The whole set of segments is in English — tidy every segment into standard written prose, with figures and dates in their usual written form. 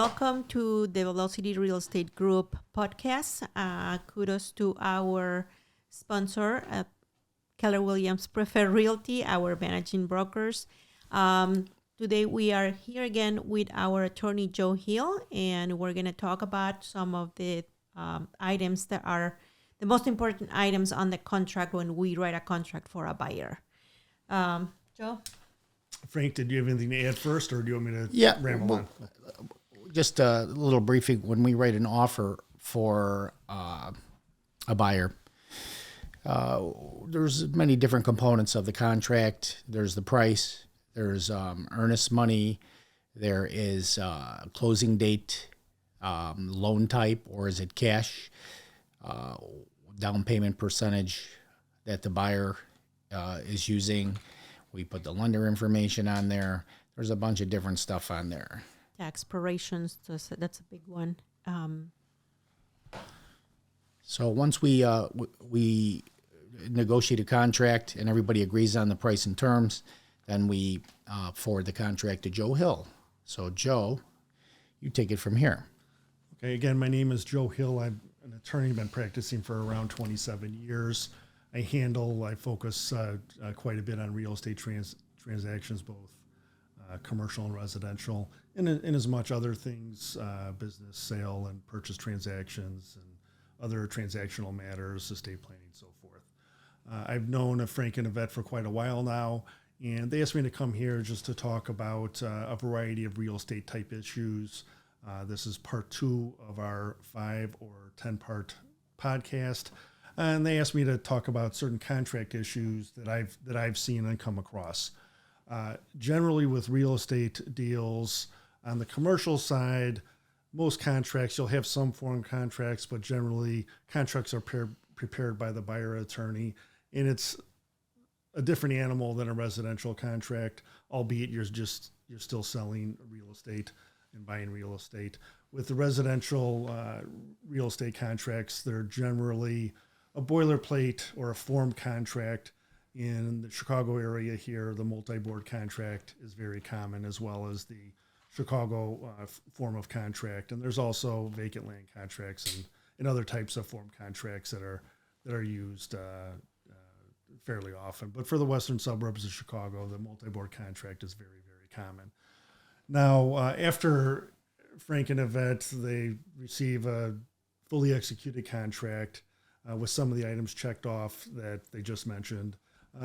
welcome to the Velocity Real Estate Group podcast. Kudos to our sponsor, Keller Williams Preferred Realty, our managing brokers. Today we are here again with our attorney, Joe Hill, and we're going to talk about some of the items that are the most important items on the contract when we write a contract for a buyer. Joe? Frank, did you have anything to add first, or do you want me to ramble on? Just a little briefing. When we write an offer for a buyer, there's many different components of the contract. There's the price. There's earnest money. There is closing date, loan type, or is it cash, down payment percentage that the buyer is using. We put the lender information on there. There's a bunch of different stuff on there. Expirations, that's a big one. So once we negotiate a contract and everybody agrees on the price and terms, then we forward the contract to Joe Hill. So Joe, you take it from here. Okay, again, my name is Joe Hill. I'm an attorney, been practicing for around 27 years. I focus quite a bit on real estate transactions, both commercial and residential, and in as much other things, business, sale, and purchase transactions, and other transactional matters, estate planning, and so forth. I've known Frank and Yvette for quite a while now, and they asked me to come here just to talk about a variety of real estate type issues. This is part 2 of our 5 or 10-part podcast. And they asked me to talk about certain contract issues that I've seen and come across. Generally, with real estate deals on the commercial side, most contracts you'll have some form contracts, but generally contracts are prepared by the buyer attorney, and it's a different animal than a residential contract, albeit you're still selling real estate and buying real estate. With the residential real estate contracts, they're generally a boilerplate or a form contract. In the Chicago area here, the multi-board contract is very common, as well as the Chicago form of contract. And there's also vacant land contracts and other types of form contracts that are used fairly often. But for the western suburbs of Chicago, the multi-board contract is very, very common. Now, after Frank and Yvette, they receive a fully executed contract with some of the items checked off that they just mentioned.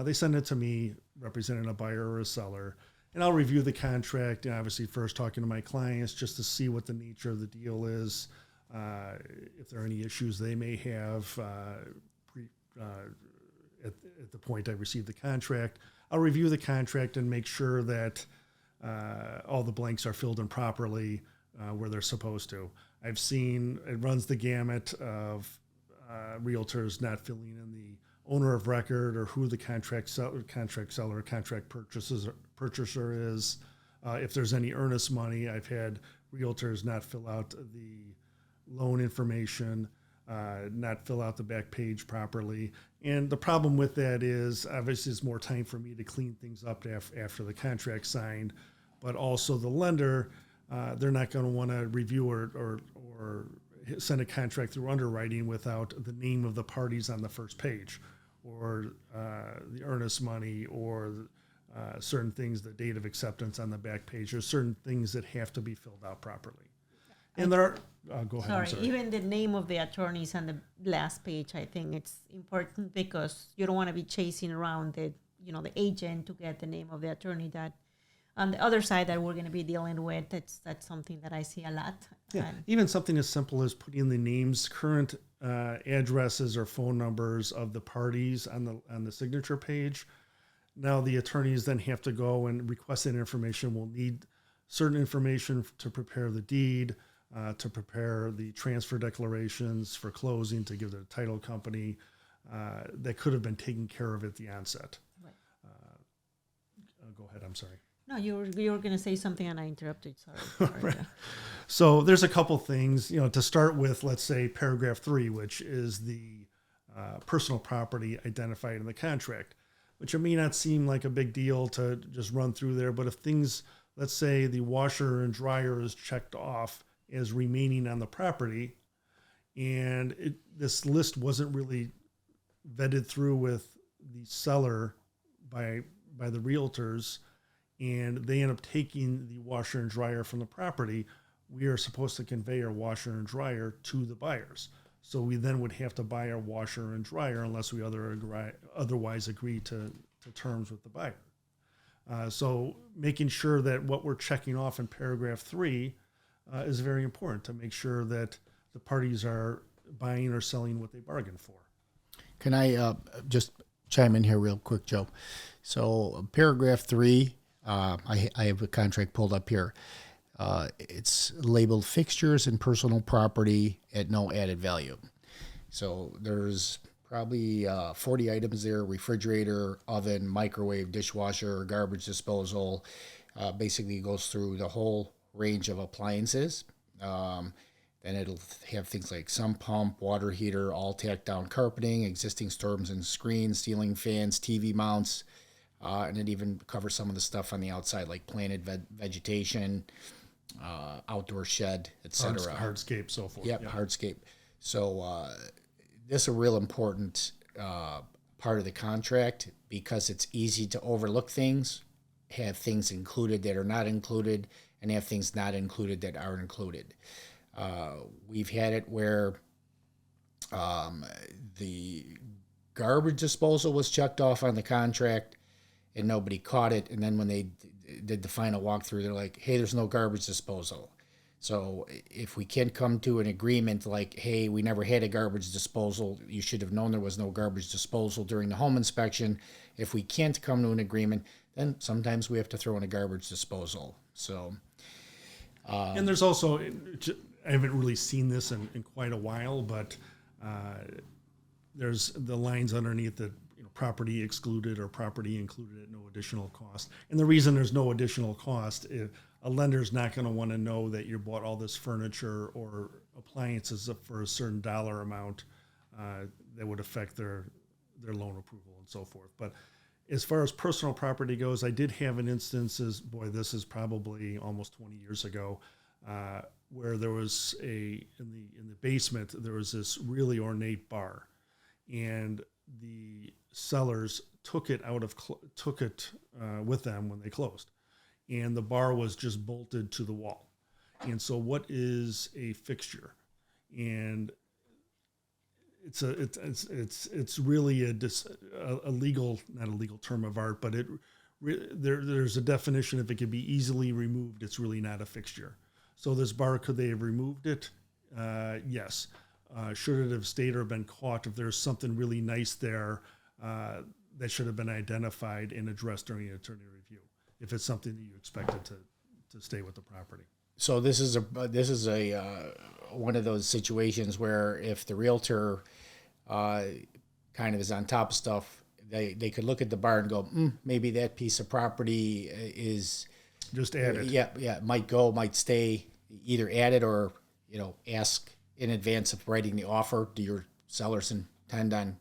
They send it to me, representing a buyer or a seller, and I'll review the contract, and obviously first talking to my clients just to see what the nature of the deal is, if there are any issues they may have at the point I receive the contract. I'll review the contract and make sure that all the blanks are filled in properly where they're supposed to. I've seen it runs the gamut of realtors not filling in the owner of record or who the contract seller, contract purchaser is. If there's any earnest money, I've had realtors not fill out the loan information, not fill out the back page properly. And the problem with that is obviously it's more time for me to clean things up after the contract's signed, but also the lender, they're not going to want to review or send a contract through underwriting without the name of the parties on the first page, or the earnest money, or certain things, the date of acceptance on the back page. There's certain things that have to be filled out properly. And there are, go ahead. Sorry, even the name of the attorneys on the last page, I think it's important because you don't want to be chasing around the agent to get the name of the attorney that on the other side that we're going to be dealing with. That's something that I see a lot. Yeah, even something as simple as putting the names, current addresses or phone numbers of the parties on the signature page. Now the attorneys then have to go and request that information. We'll need certain information to prepare the deed, to prepare the transfer declarations for closing, to give the title company. That could have been taken care of at the onset. Right. Go ahead, I'm sorry. No, you were going to say something and I interrupted. Sorry. Right. So there's a couple things, to start with. Let's say paragraph 3, which is the personal property identified in the contract, which it may not seem like a big deal to just run through there. But if things, let's say the washer and dryer is checked off as remaining on the property. And this list wasn't really vetted through with the seller by the realtors, and they end up taking the washer and dryer from the property. We are supposed to convey our washer and dryer to the buyers. So we then would have to buy our washer and dryer unless we otherwise agree to terms with the buyer. So making sure that what we're checking off in paragraph 3 is very important to make sure that the parties are buying or selling what they bargained for. Can I just chime in here real quick, Joe? So paragraph 3, I have a contract pulled up here. It's labeled fixtures and personal property at no added value. So there's probably 40 items there: refrigerator, oven, microwave, dishwasher, garbage disposal. Basically goes through the whole range of appliances. Then it'll have things like sump pump, water heater, all tacked down carpeting, existing storms and screens, ceiling fans, TV mounts, and it even covers some of the stuff on the outside like planted vegetation, outdoor shed, etc. Hardscape, so forth. Yep, hardscape. So this is a real important part of the contract because it's easy to overlook things, have things included that are not included, and have things not included that are included. We've had it where the garbage disposal was checked off on the contract and nobody caught it. And then when they did the final walkthrough, they're like, hey, there's no garbage disposal. So if we can't come to an agreement like, hey, we never had a garbage disposal, you should have known there was no garbage disposal during the home inspection. If we can't come to an agreement, then sometimes we have to throw in a garbage disposal. So, and there's also, I haven't really seen this in quite a while, but there's the lines underneath that, property excluded or property included at no additional cost. And the reason there's no additional cost, if a lender's not going to want to know that you bought all this furniture or appliances for a certain dollar amount that would affect their loan approval and so forth. But as far as personal property goes, I did have an instance, this is probably almost 20 years ago, where there was in the basement, there was this really ornate bar, and the sellers took it with them when they closed, and the bar was just bolted to the wall. And so what is a fixture? And it's really a legal, not a legal term of art, but there's a definition. If it can be easily removed, it's really not a fixture. So this bar, could they have removed it? Yes. Should it have stayed or been caught? If there's something really nice there, that should have been identified and addressed during the attorney review, if it's something that you expected to stay with the property. So this is a one of those situations where if the realtor kind of is on top of stuff, they could look at the bar and go, maybe that piece of property is just added. Yeah, might stay, either added or ask in advance of writing the offer. Do your sellers intend on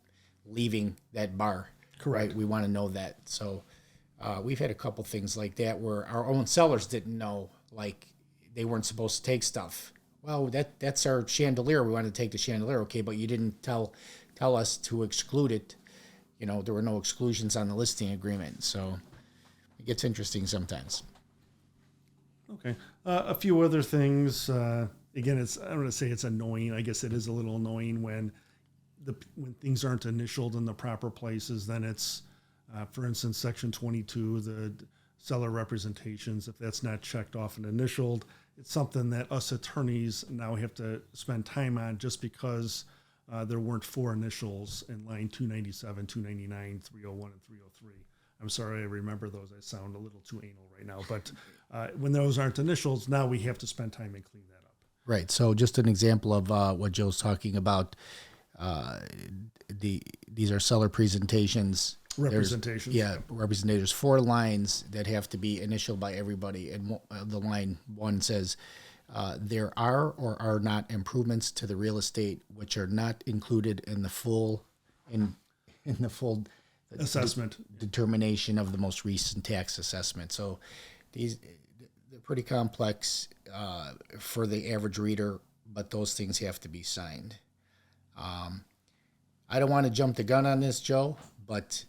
leaving that bar? Correct. Right? We want to know that. So we've had a couple things like that where our own sellers didn't know, like they weren't supposed to take stuff. Well, that's our chandelier. We wanted to take the chandelier, okay, but you didn't tell us to exclude it. There were no exclusions on the listing agreement, so it gets interesting sometimes. Okay. A few other things. Again, I don't want to say it's annoying. I guess it is a little annoying when things aren't initialed in the proper places. Then it's, for instance, Section 22, the seller representations. If that's not checked off and initialed, it's something that us attorneys now have to spend time on, just because there weren't 4 initials in line 297, 299, 301, and 303. I'm sorry, I remember those. I sound a little too anal right now. But when those aren't initials, now we have to spend time and clean that up. Right. So just an example of what Joe's talking about. These are seller presentations. Representations. Representations. 4 lines that have to be initialed by everybody. And the line 1 says, there are or are not improvements to the real estate which are not included in the full assessment determination of the most recent tax assessment. So they're pretty complex for the average reader, but those things have to be signed. I don't want to jump the gun on this, Joe, but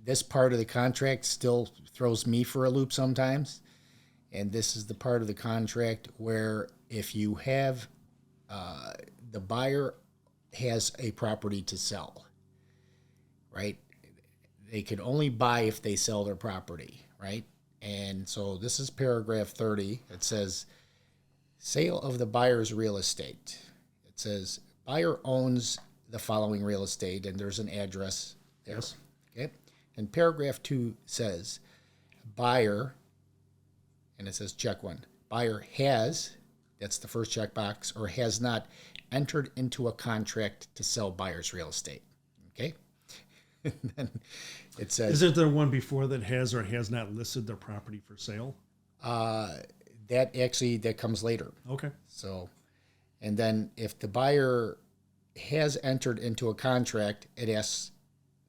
this part of the contract still throws me for a loop sometimes. And this is the part of the contract where if you have the buyer has a property to sell, right? They can only buy if they sell their property, right? And so this is paragraph 30. It says, sale of the buyer's real estate. It says, buyer owns the following real estate, and there's an address there. Yes. Okay. And paragraph 2 says, buyer, and it says check one, buyer has, that's the first checkbox, or has not entered into a contract to sell buyer's real estate. Okay. And then it says, Isn't there one before that has or has not listed their property for sale? that comes later. Okay. So, and then if the buyer has entered into a contract, it asks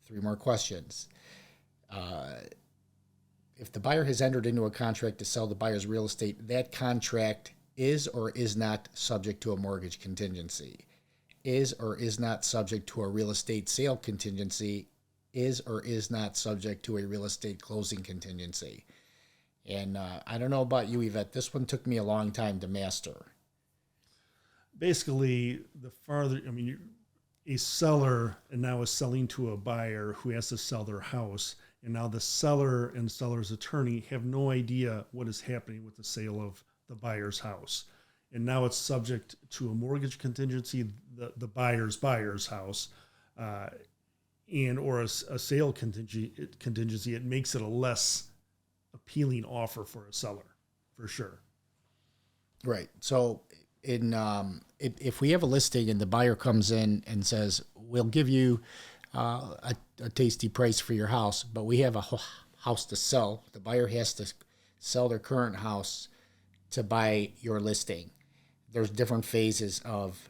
3 more questions. If the buyer has entered into a contract to sell the buyer's real estate, that contract is or is not subject to a mortgage contingency, is or is not subject to a real estate sale contingency, is or is not subject to a real estate closing contingency. And I don't know about you, Yvette, this one took me a long time to master. Basically, the farther, I mean, a seller and now is selling to a buyer who has to sell their house. And now the seller and seller's attorney have no idea what is happening with the sale of the buyer's house. And now it's subject to a mortgage contingency, the buyer's house, and or a sale contingency. It makes it a less appealing offer for a seller, for sure. Right. So in if we have a listing and the buyer comes in and says, we'll give you a tasty price for your house, but we have a house to sell. The buyer has to sell their current house to buy your listing. There's different phases of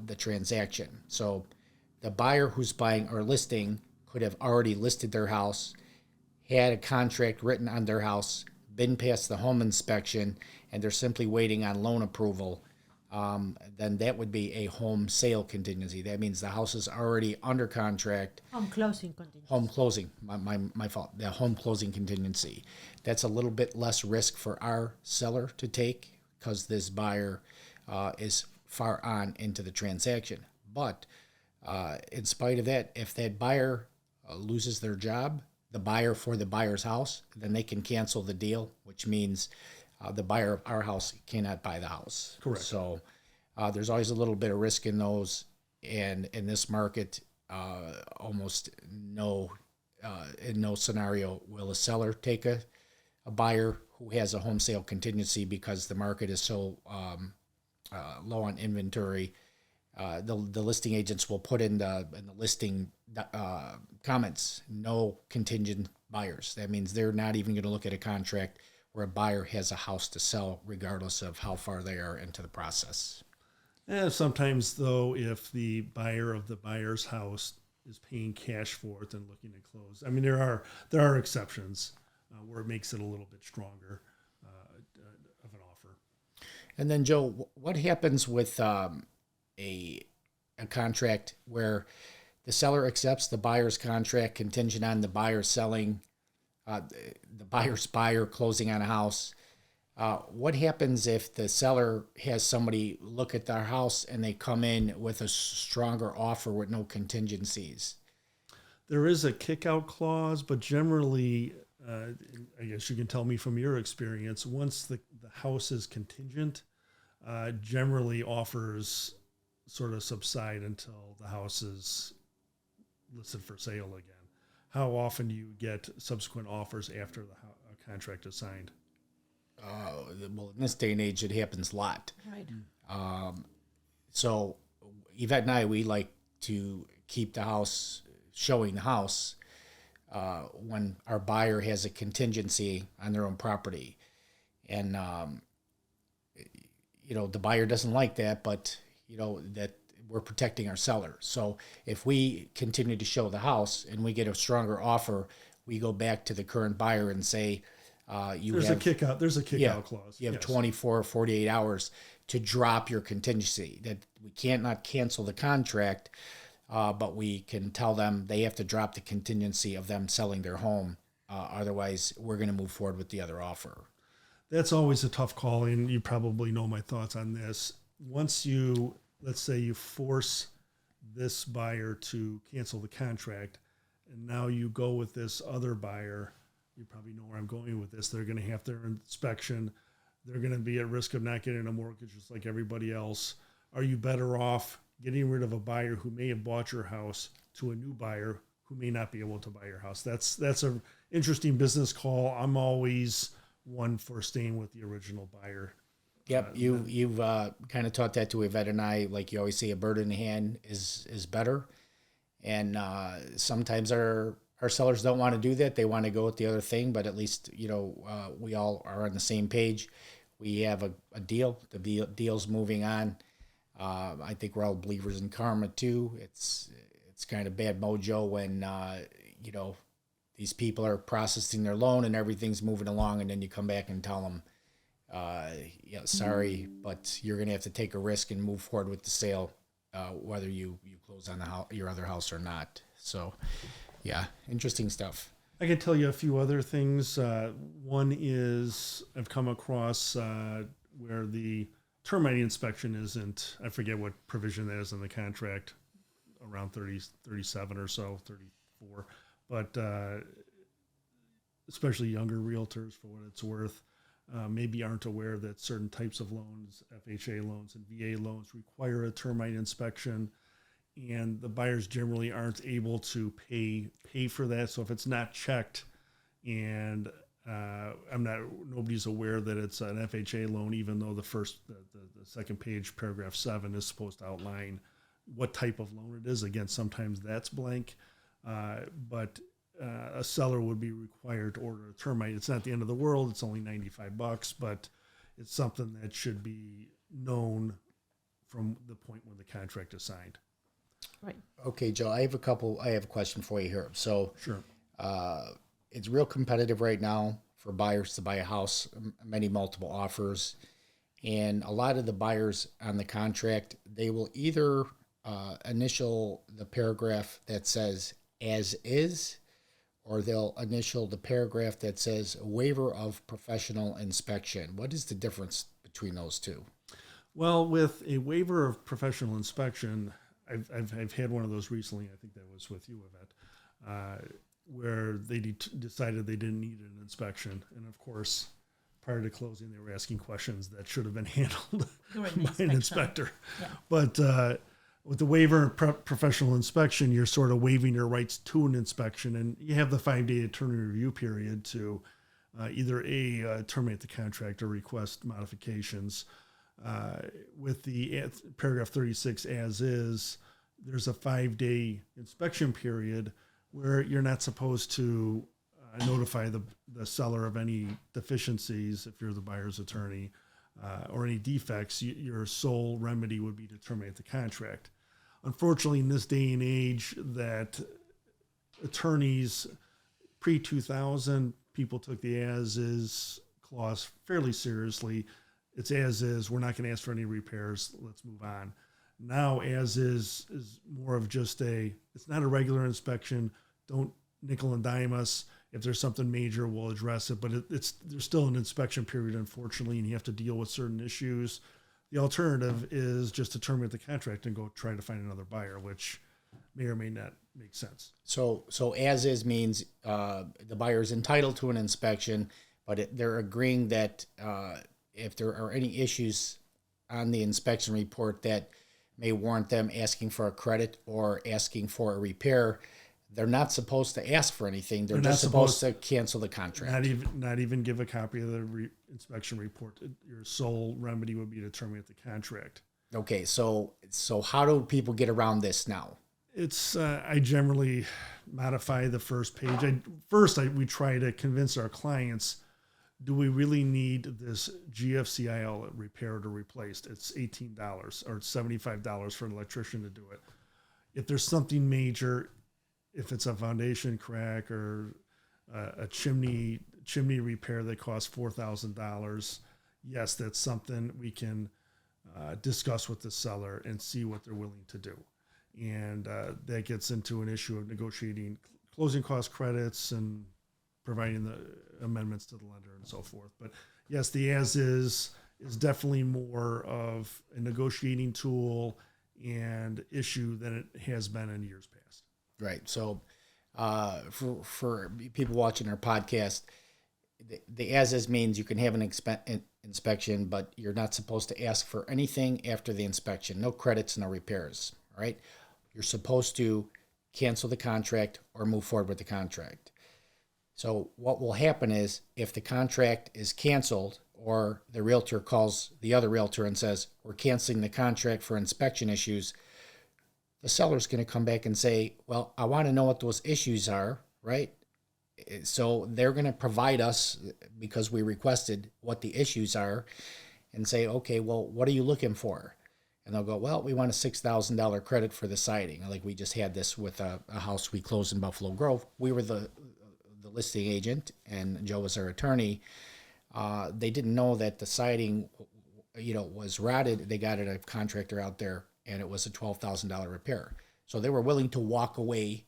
the transaction. So the buyer who's buying our listing could have already listed their house, had a contract written on their house, been past the home inspection, and they're simply waiting on loan approval. Then that would be a home sale contingency. That means the house is already under contract. Home closing contingency. Home closing, my fault. The home closing contingency. That's a little bit less risk for our seller to take because this buyer is far on into the transaction. But in spite of that, if that buyer loses their job, the buyer for the buyer's house, then they can cancel the deal, which means the buyer of our house cannot buy the house. Correct. So there's always a little bit of risk in those. And in this market, almost no, in no scenario will a seller take a buyer who has a home sale contingency because the market is so low on inventory. The listing agents will put in the listing comments, no contingent buyers. That means they're not even going to look at a contract where a buyer has a house to sell, regardless of how far they are into the process. Sometimes, though, if the buyer of the buyer's house is paying cash for it and looking to close, I mean, there are exceptions where it makes it a little bit stronger of an offer. And then, Joe, what happens with a contract where the seller accepts the buyer's contract contingent on the buyer selling, the buyer's buyer closing on a house? What happens if the seller has somebody look at their house and they come in with a stronger offer with no contingencies? There is a kick-out clause, but generally, I guess you can tell me from your experience, once the house is contingent, generally offers sort of subside until the house is listed for sale again. How often do you get subsequent offers after the contract is signed? Well, in this day and age, it happens a lot. Right. So Yvette and I, we like to keep the house, showing the house when our buyer has a contingency on their own property. And, the buyer doesn't like that, but, that we're protecting our seller. So if we continue to show the house and we get a stronger offer, we go back to the current buyer and say, There's a kick out clause. You have Yes. 24 or 48 hours to drop your contingency. That we can't not cancel the contract, but we can tell them they have to drop the contingency of them selling their home. Otherwise, we're going to move forward with the other offer. That's always a tough call, and you probably know my thoughts on this. Once you, let's say you force this buyer to cancel the contract, and now you go with this other buyer, you probably know where I'm going with this. They're going to have their inspection. They're going to be at risk of not getting a mortgage just like everybody else. Are you better off getting rid of a buyer who may have bought your house to a new buyer who may not be able to buy your house? That's a interesting business call. I'm always one for staying with the original buyer. Yep, you've kind of taught that to Yvette and I. Like you always say, a bird in the hand is better. And sometimes our sellers don't want to do that. They want to go with the other thing, but at least, we all are on the same page. We have a deal. The deal's moving on. I think we're all believers in karma too. It's kind of bad mojo when, these people are processing their loan and everything's moving along, and then you come back and tell them, sorry, but you're going to have to take a risk and move forward with the sale, whether you close on your other house or not. So, yeah, interesting stuff. I can tell you a few other things. One is I've come across where the termite inspection isn't, I forget what provision that is in the contract, around 37 or so, 34. But especially younger realtors, for what it's worth, maybe aren't aware that certain types of loans, FHA loans and VA loans, require a termite inspection, and the buyers generally aren't able to pay for that. So if it's not checked, and nobody's aware that it's an FHA loan, even though the second page, paragraph 7, is supposed to outline what type of loan it is. Again, sometimes that's blank. But a seller would be required to order a termite. It's not the end of the world. It's only $95, but it's something that should be known from the point when the contract is signed. Right. Okay, Joe, I have a question for you here. So, Sure. It's real competitive right now for buyers to buy a house, multiple offers. And a lot of the buyers on the contract, they will either initial the paragraph that says as is, or they'll initial the paragraph that says waiver of professional inspection. What is the difference between those two? Well, with a waiver of professional inspection, I've had one of those recently. I think that was with you, Yvette, where they decided they didn't need an inspection. And of course, prior to closing, they were asking questions that should have been handled by an inspector. Yeah. But with the waiver and professional inspection, you're sort of waiving your rights to an inspection, and you have the 5-day attorney review period to either terminate the contract or request modifications. With the paragraph 36 as is, there's a 5-day inspection period where you're not supposed to notify the seller of any deficiencies if you're the buyer's attorney, or any defects. Your sole remedy would be to terminate the contract. Unfortunately, in this day and age, that attorneys pre-2000, people took the as-is clause fairly seriously. It's as is. We're not going to ask for any repairs. Let's move on. Now, as is more of just it's not a regular inspection. Don't nickel and dime us. If there's something major, we'll address it. But there's still an inspection period, unfortunately, and you have to deal with certain issues. The alternative is just to terminate the contract and go try to find another buyer, which may or may not make sense. So as is means the buyer is entitled to an inspection, but they're agreeing that if there are any issues on the inspection report that may warrant them asking for a credit or asking for a repair, they're not supposed to ask for anything. They're just supposed to cancel the contract. Not even give a copy of the inspection report. Your sole remedy would be to terminate the contract. Okay, so how do people get around this now? It's I generally modify the first page. We try to convince our clients, do we really need this GFCI repaired or replaced? It's $18 or it's $75 for an electrician to do it. If there's something major, if it's a foundation crack or a chimney chimney repair that costs $4,000, yes, that's something we can discuss with the seller and see what they're willing to do. And that gets into an issue of negotiating closing cost credits and providing the amendments to the lender and so forth. But yes, the as is definitely more of a negotiating tool and issue than it has been in years past. Right. So for people watching our podcast, the as is means you can have an inspection, but you're not supposed to ask for anything after the inspection. No credits, no repairs. All right. You're supposed to cancel the contract or move forward with the contract. So what will happen is if the contract is canceled or the realtor calls the other realtor and says, we're canceling the contract for inspection issues, the seller's going to come back and say, well, I want to know what those issues are, right? So they're going to provide us, because we requested, what the issues are, and say, okay, well, what are you looking for? And they'll go, well, we want a $6,000 credit for the siding. Like we just had this with a house we closed in Buffalo Grove. We were the listing agent, and Joe was our attorney. They didn't know that the siding, was rotted. They got a contractor out there, and it was a $12,000 repair. So they were willing to walk away,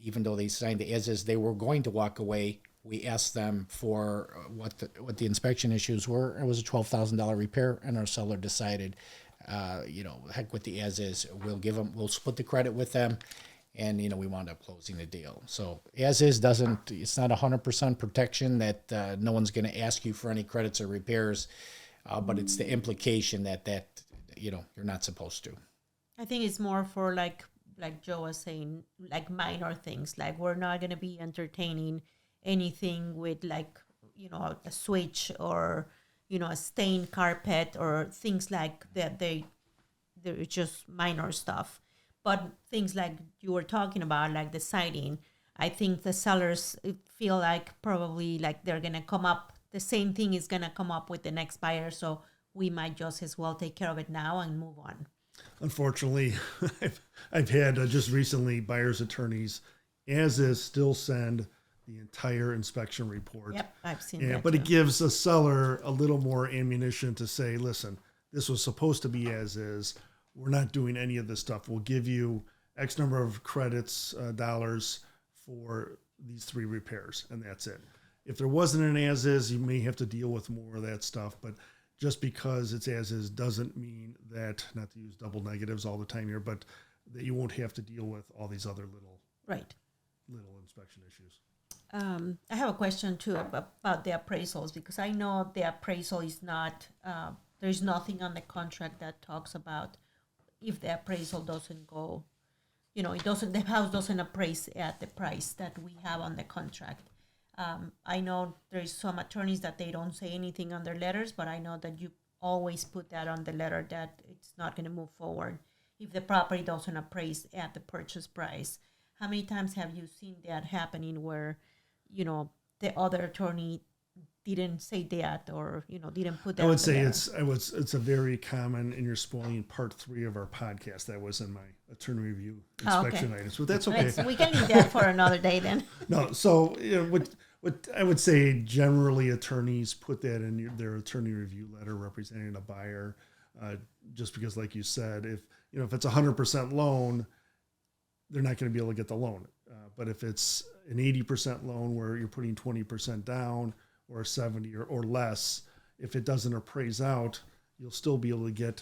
even though they signed the as-is. They were going to walk away. We asked them for what the inspection issues were. It was a $12,000 repair, and our seller decided, heck with the as-is. We'll split the credit with them, and we wound up closing the deal. So as-is it's not 100% protection that no one's going to ask you for any credits or repairs, but it's the implication that you're not supposed to. I think it's more for like Joe was saying, like minor things. Like we're not going to be entertaining anything with a switch or a stained carpet or things like that. They're just minor stuff. But things like you were talking about, like the siding, I think the sellers feel like probably like they're gonna come up. The same thing is gonna come up with the next buyer, so we might just as well take care of it now and move on. Unfortunately, I've had just recently buyer's attorneys as is still send the entire inspection report. Yep, I've seen that But too. it gives a seller a little more ammunition to say, listen, this was supposed to be as is. We're not doing any of this stuff. We'll give you X number of credits, dollars for these 3 repairs, and that's it. If there wasn't an as is, you may have to deal with more of that stuff, but just because it's as is doesn't mean that, not to use double negatives all the time here, but that you won't have to deal with all these other little inspection issues. I have a question too about the appraisals, because I know the appraisal is not, there's nothing on the contract that talks about if the appraisal doesn't go, the house doesn't appraise at the price that we have on the contract. I know there's some attorneys that they don't say anything on their letters, but I know that you always put that on the letter that it's not going to move forward if the property doesn't appraise at the purchase price. How many times have you seen that happening where, the other attorney didn't say that or, didn't put that I on would the say letter? it's a very common, and you're spoiling part 3 of our podcast. That was in my attorney review inspection items, but that's okay. We can leave that for another day then. No, so what I would say, generally attorneys put that in their attorney review letter representing a buyer, just because, like you said, if it's 100% loan, they're not going to be able to get the loan. But if it's an 80% loan where you're putting 20% down, or 70 or less, if it doesn't appraise out, you'll still be able to get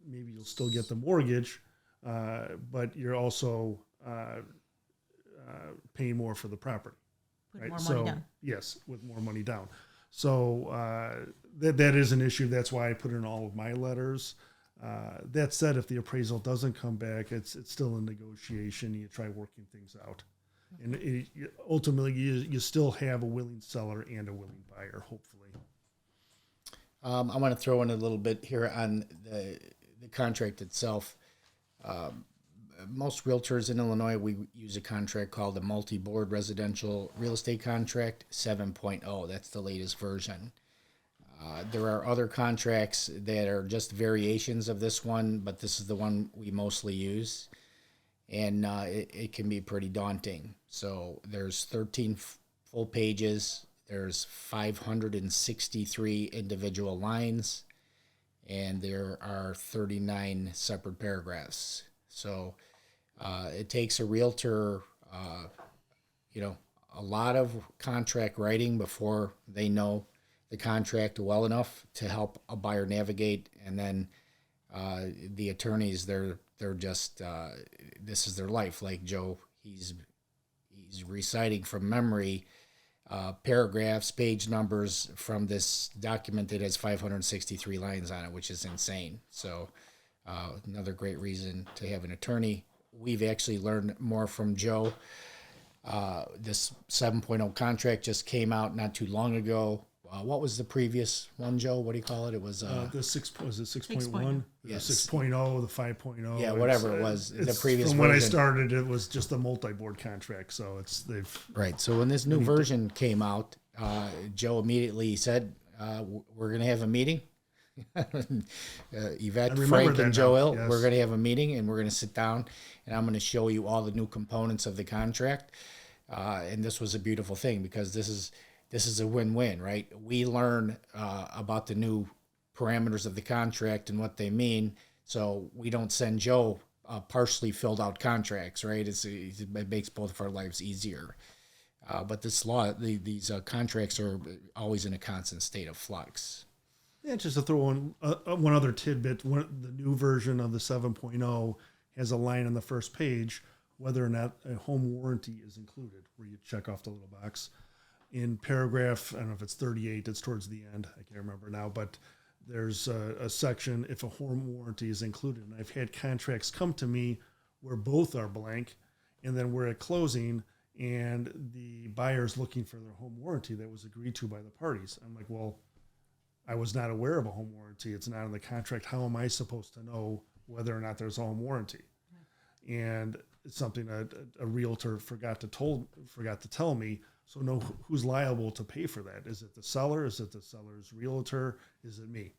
maybe you'll still get the mortgage, but you're also paying more for the property. Put more money down. Yes, with more money down. So that is an issue. That's why I put it in all of my letters. That said, if the appraisal doesn't come back, it's still a negotiation. You try working things out. And ultimately, you still have a willing seller and a willing buyer, hopefully. I want to throw in a little bit here on the contract itself. Most realtors in Illinois, we use a contract called the Multi-Board Residential Real Estate Contract 7.0. That's the latest version. There are other contracts that are just variations of this one, but this is the one we mostly use. And it can be pretty daunting. So there's 13 full pages. There's 563 individual lines, and there are 39 separate paragraphs. So it takes a realtor, a lot of contract writing before they know the contract well enough to help a buyer navigate, and then the attorneys, they're just this is their life. Like Joe, he's reciting from memory paragraphs, page numbers from this document that has 563 lines on it, which is insane. So another great reason to have an attorney. We've actually learned more from Joe. This 7.0 contract just came out not too long ago. What was the previous one, Joe? What do you call it? It was the 6.1, 6.0. yes. The 6.0, the 5.0. Yeah, whatever it was. The previous from version. when I started, it was just a multi-board contract. So they've right. So when this new version came out, Joe immediately said, "We're going to have a meeting." Yvette, Frank, and Joe Hill, yes. We're going to have a meeting, and we're going to sit down, and I'm going to show you all the new components of the contract. And this was a beautiful thing because this is a win-win, right? We learn about the new parameters of the contract and what they mean, so we don't send Joe partially filled out contracts, right? It makes both of our lives easier. But this law, these contracts are always in a constant state of flux. Yeah, just to throw in one other tidbit, the new version of the 7.0 has a line on the first page whether or not a home warranty is included, where you check off the little box. In paragraph, I don't know if it's 38, it's towards the end, I can't remember now, but there's a section if a home warranty is included. And I've had contracts come to me where both are blank, and then we're at closing, and the buyer's looking for their home warranty that was agreed to by the parties. I'm like, well, I was not aware of a home warranty. It's not in the contract. How am I supposed to know whether or not there's a home warranty? Right. And it's something that a realtor forgot to tell me. So know who's liable to pay for that. Is it the seller? Is it the seller's realtor? Is it me?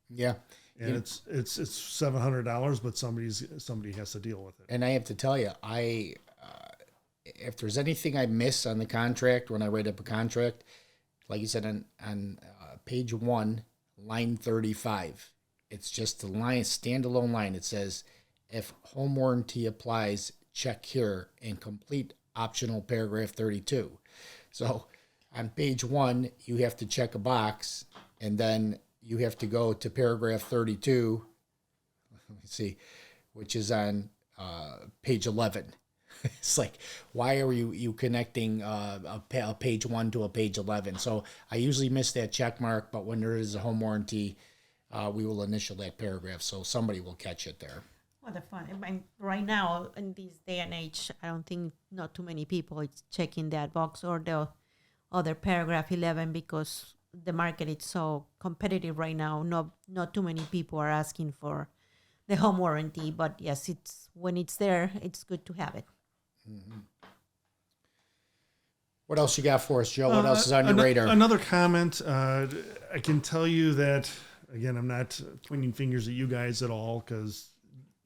Yeah. And it's $700, but somebody has to deal with it. And I have to tell you, if there's anything I miss on the contract when I write up a contract, like you said on page 1, line 35, it's just a line, standalone line. It says, if home warranty applies, check here and complete optional paragraph 32. So on page 1, you have to check a box, and then you have to go to paragraph 32, let me see, which is on page 11. It's like, why are you connecting a page 1 to a page 11? So I usually miss that check mark, but when there is a home warranty, we will initial that paragraph, so somebody will catch it there. Well, the fun. I mean, right now, in this day and age, I don't think not too many people is checking that box or the other paragraph 11 because the market is so competitive right now. Not too many people are asking for the home warranty, but yes, when it's there, it's good to have it. Mm-hmm. What else you got for us, Joe? What else is on your radar? Another comment. I can tell you that, again, I'm not pointing fingers at you guys at all because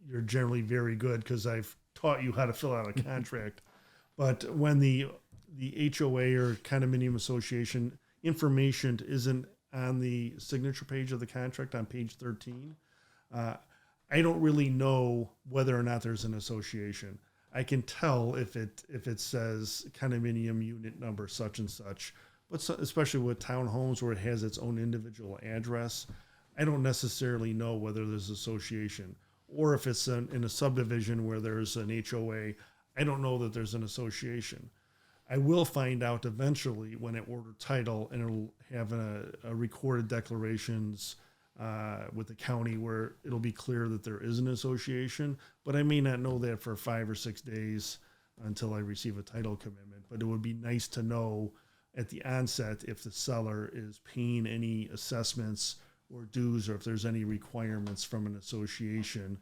you're generally very good because I've taught you how to fill out a contract. But when the HOA or condominium association information isn't on the signature page of the contract on page 13, I don't really know whether or not there's an association. I can tell if it says condominium unit number such and such, but especially with townhomes where it has its own individual address, I don't necessarily know whether there's association. Or if it's in a subdivision where there's an HOA, I don't know that there's an association. I will find out eventually when I order title, and it'll have a recorded declarations with the county where it'll be clear that there is an association, but I may not know that for 5 or 6 days until I receive a title commitment. But it would be nice to know at the onset if the seller is paying any assessments or dues, or if there's any requirements from an association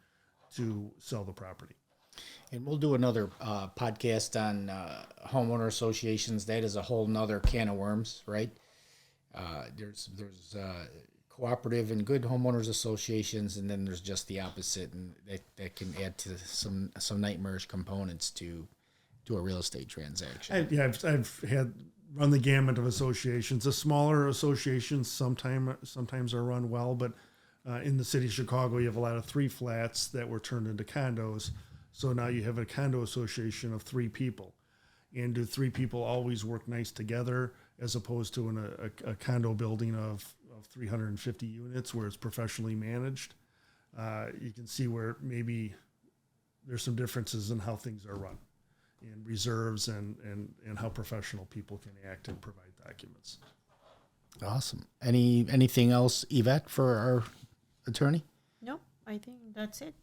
to sell the property. And we'll do another podcast on homeowner associations. That is a whole nother can of worms, right? There's cooperative and good homeowners associations, and then there's just the opposite, and that can add to some nightmarish components to a real estate transaction. I've had run the gamut of associations. The smaller associations sometimes are run well, but in the city of Chicago, you have a lot of 3 flats that were turned into condos. So now you have a condo association of 3 people. And do 3 people always work nice together as opposed to in a condo building of 350 units where it's professionally managed? You can see where maybe there's some differences in how things are run, and reserves and how professional people can act and provide documents. Awesome. Anything else, Yvette, for our attorney? No, I think that's it.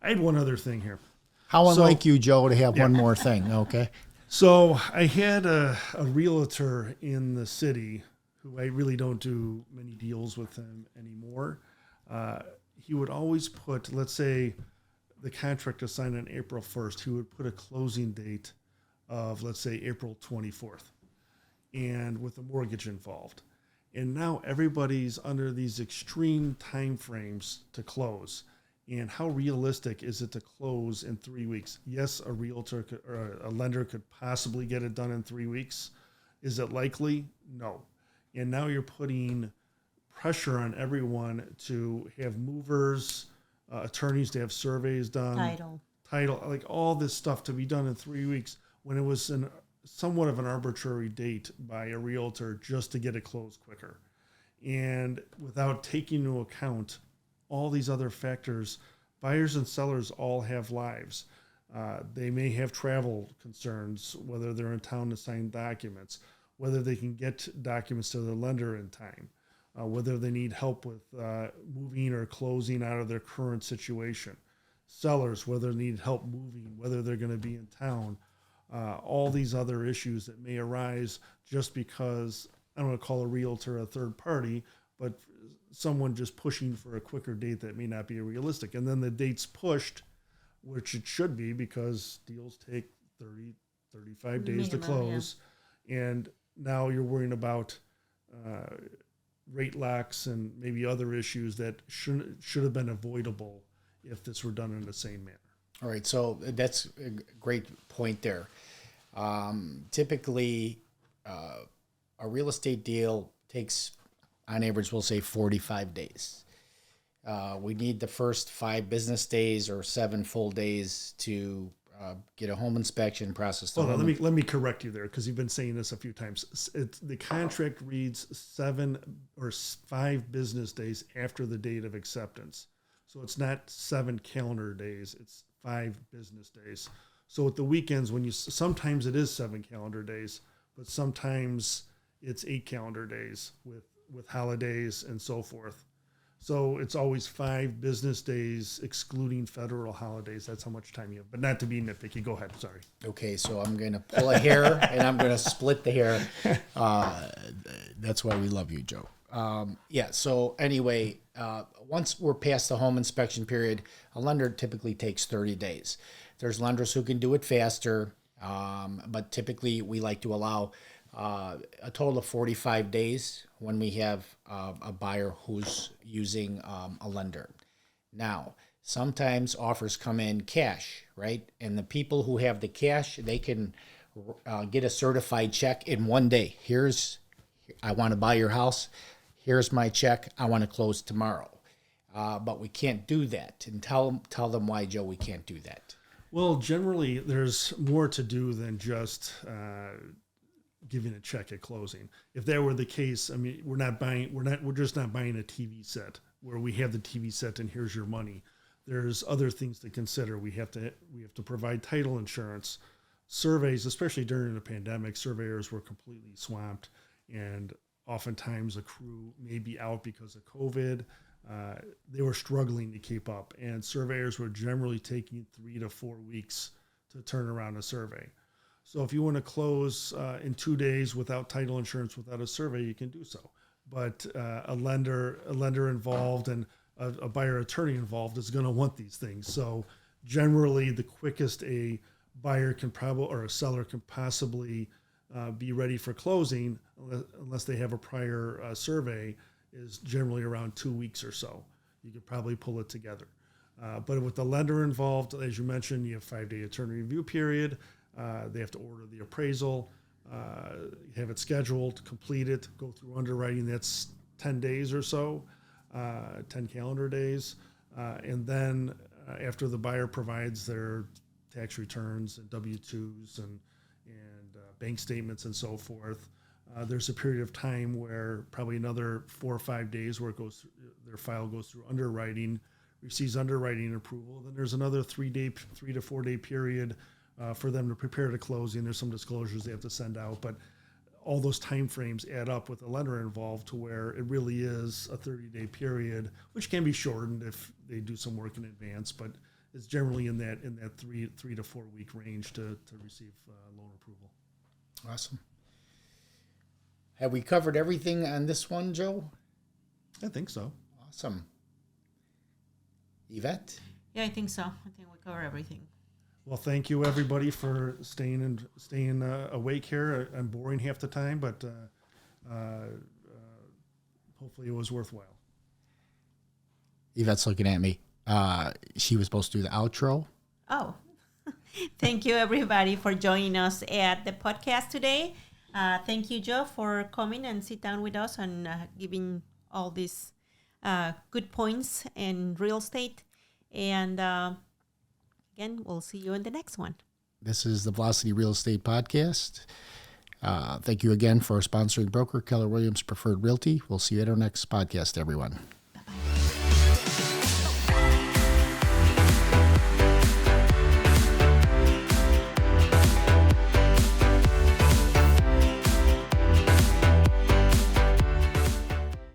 I had one other thing here. How unlike you, Joe, to have one more thing, okay? So I had a realtor in the city who I really don't do many deals with him anymore. He would always put, let's say, the contract is signed on April 1st. He would put a closing date of, let's say, April 24th, and with a mortgage involved. And now everybody's under these extreme time frames to close. And how realistic is it to close in 3 weeks? Yes, a realtor or a lender could possibly get it done in 3 weeks. Is it likely? No. And now you're putting pressure on everyone to have movers, attorneys to have surveys done, title, like all this stuff to be done in 3 weeks when it was somewhat of an arbitrary date by a realtor just to get it closed quicker. And without taking into account all these other factors, buyers and sellers all have lives. They may have travel concerns, whether they're in town to sign documents, whether they can get documents to their lender in time, whether they need help with moving or closing out of their current situation. Sellers, whether they need help moving, whether they're going to be in town, all these other issues that may arise just because, I don't want to call a realtor a third party, but someone just pushing for a quicker date that may not be realistic. And then the date's pushed, which it should be because deals take 30, 35 days to close. Yeah. And now you're worrying about rate locks and maybe other issues that should have been avoidable if this were done in the same manner. All right, so that's a great point there. Typically, a real estate deal takes, on average, we'll say 45 days. We need the first 5 business days or 7 full days to get a home inspection process. Hold on, let me correct you there because you've been saying this a few times. The contract reads 7 or 5 business days after the date of acceptance. So it's not 7 calendar days, it's 5 business days. So with the weekends, sometimes it is 7 calendar days, but sometimes it's 8 calendar days with holidays and so forth. So it's always 5 business days, excluding federal holidays. That's how much time you have. But not to be nitpicky. Go ahead. Sorry. Okay, so I'm going to pull a hair and I'm going to split the hair. That's why we love you, Joe. So anyway, once we're past the home inspection period, a lender typically takes 30 days. There's lenders who can do it faster, but typically we like to allow a total of 45 days when we have a buyer who's using a lender. Now, sometimes offers come in cash, right? And the people who have the cash, they can get a certified check in 1 day. I want to buy your house. Here's my check. I want to close tomorrow. But we can't do that. And tell them why, Joe, we can't do that. Well, generally, there's more to do than just giving a check at closing. If that were the case, I mean, we're just not buying a TV set where we have the TV set and here's your money. There's other things to consider. We have to provide title insurance, surveys, especially during the pandemic. Surveyors were completely swamped, and oftentimes a crew may be out because of COVID. They were struggling to keep up, and surveyors were generally taking 3 to 4 weeks to turn around a survey. So if you want to close in 2 days without title insurance, without a survey, you can do so. But a lender involved and a buyer attorney involved is going to want these things. So generally, the quickest a buyer can or a seller can possibly be ready for closing, unless they have a prior survey, is generally around 2 weeks or so. You could probably pull it together. But with the lender involved, as you mentioned, you have 5-day attorney review period. They have to order the appraisal. have it scheduled, complete it, go through underwriting. That's 10 days or so, 10 calendar days. And then after the buyer provides their tax returns and W-2s and bank statements and so forth, there's a period of time where probably another 4 or 5 days where it goes, their file goes through underwriting, receives underwriting approval. Then there's another 3 to 4 day period for them to prepare to closing. There's some disclosures they have to send out, but all those time frames add up with the lender involved to where it really is a 30-day period, which can be shortened if they do some work in advance, but it's generally in that 3 to 4 week range to receive loan approval. Awesome. Have we covered everything on this one, Joe? I think so. Awesome. Yvette? Yeah, I think so. I think we cover everything. Well, thank you everybody for staying awake here. I'm boring half the time, but hopefully it was worthwhile. Yvette's looking at me. She was supposed to do the outro. Oh, thank you everybody for joining us at the podcast today. Thank you, Joe, for coming and sit down with us and giving all these good points in real estate. And again, we'll see you in the next one. This is the Velocity Real Estate Podcast. Thank you again for our sponsoring broker, Keller Williams Preferred Realty. We'll see you at our next podcast, everyone.